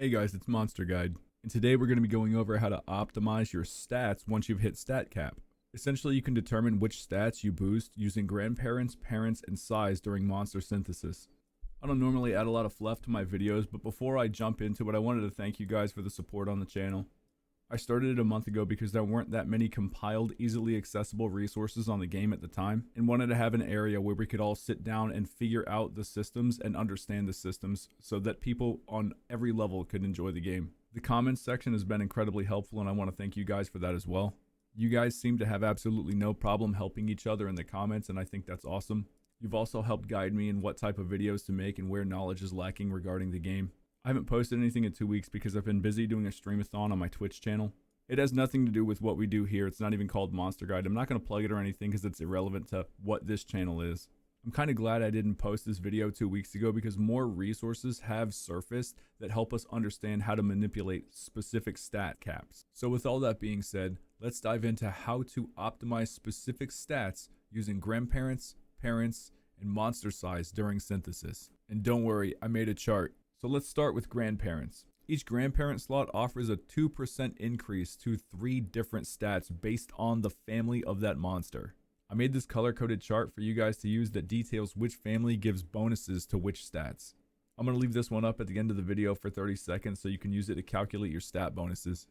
Hey guys, it's Monster Guide, and today we're going to be going over how to optimize your stats once you've hit stat cap. Essentially, you can determine which stats you boost using grandparents, parents, and size during monster synthesis. I don't normally add a lot of fluff to my videos, but before I jump into it, I wanted to thank you guys for the support on the channel. I started it a month ago because there weren't that many compiled, easily accessible resources on the game at the time, and wanted to have an area where we could all sit down and figure out the systems and understand the systems so that people on every level could enjoy the game. The comments section has been incredibly helpful, and I want to thank you guys for that as well. You guys seem to have absolutely no problem helping each other in the comments, and I think that's awesome. You've also helped guide me in what type of videos to make and where knowledge is lacking regarding the game. I haven't posted anything in 2 weeks because I've been busy doing a streamathon on my Twitch channel. It has nothing to do with what we do here. It's not even called Monster Guide. I'm not going to plug it or anything because it's irrelevant to what this channel is. I'm kind of glad I didn't post this video 2 weeks ago because more resources have surfaced that help us understand how to manipulate specific stat caps. So with all that being said, let's dive into how to optimize specific stats using grandparents, parents, and monster size during synthesis. And don't worry, I made a chart. So let's start with grandparents. Each grandparent slot offers a 2% increase to 3 different stats based on the family of that monster. I made this color-coded chart for you guys to use that details which family gives bonuses to which stats. I'm going to leave this one up at the end of the video for 30 seconds so you can use it to calculate your stat bonuses.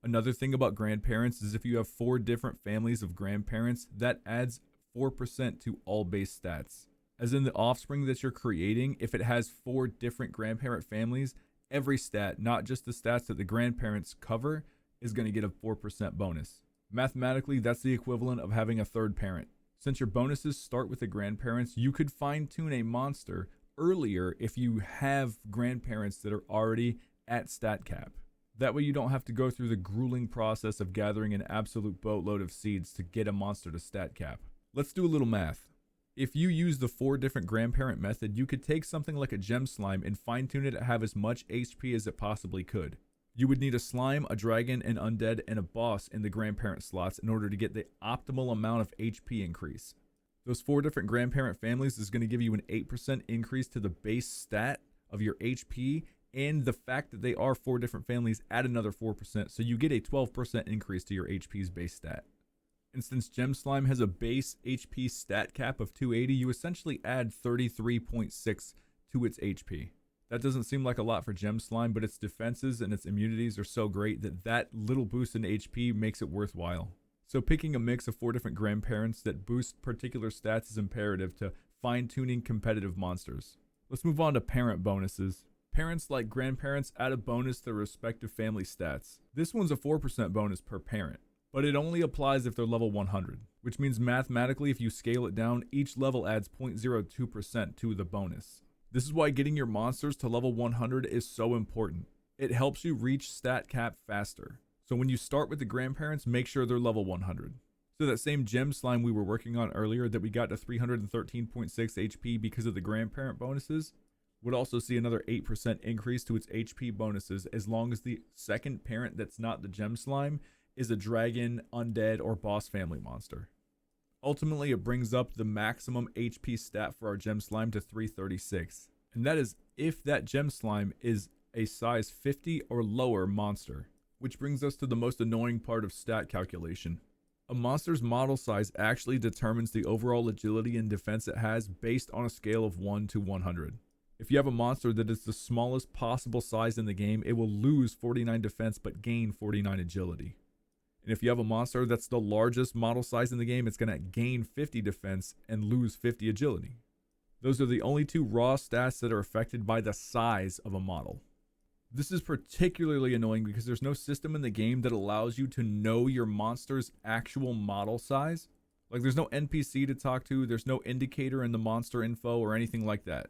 Another thing about grandparents is if you have 4 different families of grandparents, that adds 4% to all base stats. As in the offspring that you're creating, if it has 4 different grandparent families, every stat, not just the stats that the grandparents cover, is going to get a 4% bonus. Mathematically, that's the equivalent of having a third parent. Since your bonuses start with the grandparents, you could fine-tune a monster earlier if you have grandparents that are already at stat cap. That way you don't have to go through the grueling process of gathering an absolute boatload of seeds to get a monster to stat cap. Let's do a little math. If you use the 4 different grandparent method, you could take something like a gem slime and fine-tune it to have as much HP as it possibly could. You would need a slime, a dragon, an undead, and a boss in the grandparent slots in order to get the optimal amount of HP increase. Those 4 different grandparent families is going to give you an 8% increase to the base stat of your HP, and the fact that they are 4 different families add another 4%, so you get a 12% increase to your HP's base stat. And since Gem Slime has a base HP stat cap of 280, you essentially add 33.6 to its HP. That doesn't seem like a lot for Gem Slime, but its defenses and its immunities are so great that that little boost in HP makes it worthwhile. So picking a mix of 4 different grandparents that boost particular stats is imperative to fine-tuning competitive monsters. Let's move on to parent bonuses. Parents like grandparents add a bonus to their respective family stats. This one's a 4% bonus per parent, but it only applies if they're level 100, which means mathematically if you scale it down, each level adds 0.02% to the bonus. This is why getting your monsters to level 100 is so important. It helps you reach stat cap faster. So when you start with the grandparents, make sure they're level 100. So that same gem slime we were working on earlier that we got to 313.6 HP because of the grandparent bonuses, would also see another 8% increase to its HP bonuses as long as the second parent that's not the gem slime is a dragon, undead, or boss family monster. Ultimately, it brings up the maximum HP stat for our gem slime to 336, and that is if that gem slime is a size 50 or lower monster, which brings us to the most annoying part of stat calculation. A monster's model size actually determines the overall agility and defense it has based on a scale of 1 to 100. If you have a monster that is the smallest possible size in the game, it will lose 49 defense but gain 49 agility. And if you have a monster that's the largest model size in the game, it's going to gain 50 defense and lose 50 agility. Those are the only 2 raw stats that are affected by the size of a model. This is particularly annoying because there's no system in the game that allows you to know your monster's actual model size. Like there's no NPC to talk to, there's no indicator in the monster info or anything like that.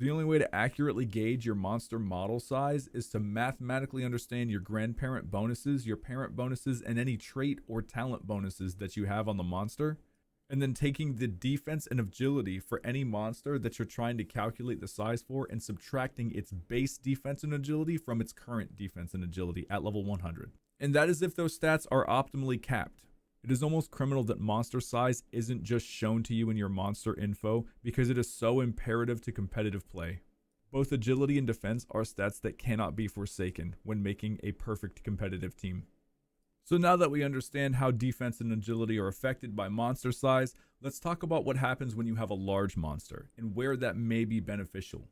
The only way to accurately gauge your monster model size is to mathematically understand your grandparent bonuses, your parent bonuses, and any trait or talent bonuses that you have on the monster, and then taking the defense and agility for any monster that you're trying to calculate the size for and subtracting its base defense and agility from its current defense and agility at level 100. And that is if those stats are optimally capped. It is almost criminal that monster size isn't just shown to you in your monster info because it is so imperative to competitive play. Both agility and defense are stats that cannot be forsaken when making a perfect competitive team. So now that we understand how defense and agility are affected by monster size, let's talk about what happens when you have a large monster and where that may be beneficial.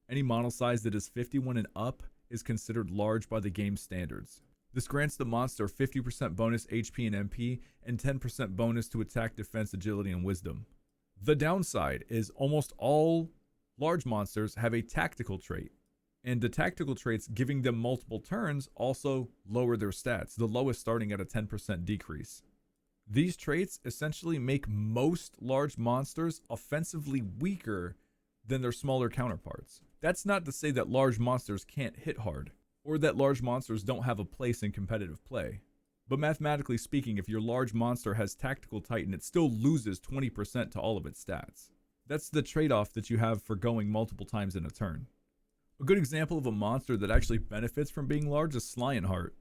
Any model size that is 51 and up is considered large by the game standards. This grants the monster 50% bonus HP and MP and 10% bonus to attack, defense, agility, and wisdom. The downside is almost all large monsters have a tactical trait, and the tactical traits giving them multiple turns also lower their stats, the lowest starting at a 10% decrease. These traits essentially make most large monsters offensively weaker than their smaller counterparts. That's not to say that large monsters can't hit hard, or that large monsters don't have a place in competitive play. But mathematically speaking, if your large monster has tactical titan, it still loses 20% to all of its stats. That's the trade-off that you have for going multiple times in a turn. A good example of a monster that actually benefits from being large is Lionheart.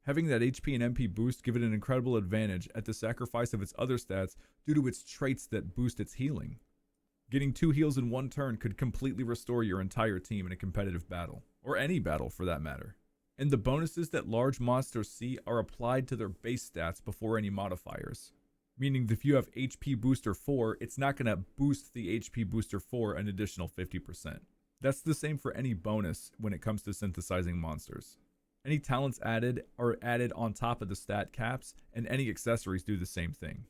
Having that HP and MP boost give it an incredible advantage at the sacrifice of its other stats due to its traits that boost its healing. Getting 2 heals in one turn could completely restore your entire team in a competitive battle, or any battle for that matter. And the bonuses that large monsters see are applied to their base stats before any modifiers. Meaning that if you have HP booster 4, it's not going to boost the HP booster 4 an additional 50%. That's the same for any bonus when it comes to synthesizing monsters. Any talents added are added on top of the stat caps, and any accessories do the same thing.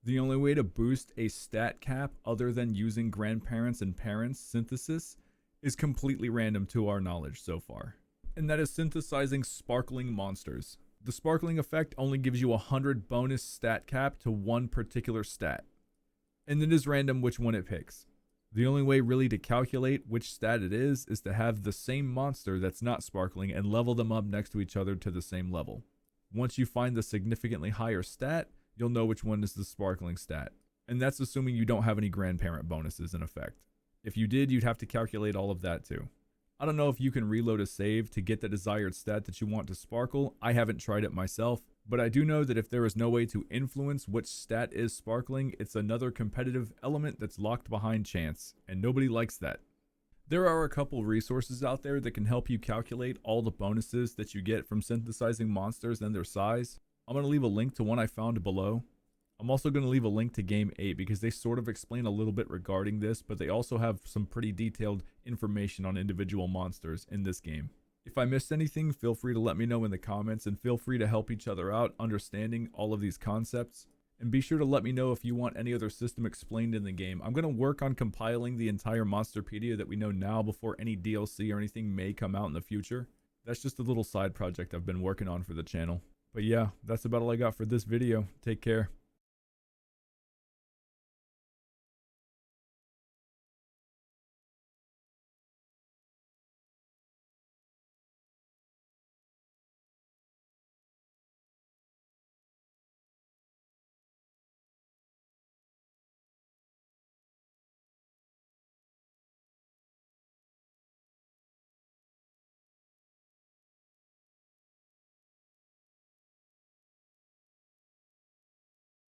The only way to boost a stat cap other than using Grandparents and Parents synthesis is completely random to our knowledge so far. And that is synthesizing sparkling monsters. The sparkling effect only gives you 100 bonus stat cap to one particular stat, and it is random which one it picks. The only way really to calculate which stat it is to have the same monster that's not sparkling and level them up next to each other to the same level. Once you find the significantly higher stat, you'll know which one is the sparkling stat. And that's assuming you don't have any grandparent bonuses in effect. If you did, you'd have to calculate all of that too. I don't know if you can reload a save to get the desired stat that you want to sparkle. I haven't tried it myself, but I do know that if there is no way to influence which stat is sparkling, it's another competitive element that's locked behind chance, and nobody likes that. There are a couple resources out there that can help you calculate all the bonuses that you get from synthesizing monsters and their size. I'm going to leave a link to one I found below. I'm also going to leave a link to Game 8 because they sort of explain a little bit regarding this, but they also have some pretty detailed information on individual monsters in this game. If I missed anything, feel free to let me know in the comments, and feel free to help each other out understanding all of these concepts. And be sure to let me know if you want any other system explained in the game. I'm going to work on compiling the entire Monsterpedia that we know now before any DLC or anything may come out in the future. That's just a little side project I've been working on for the channel. But yeah, that's about all I got for this video. Take care.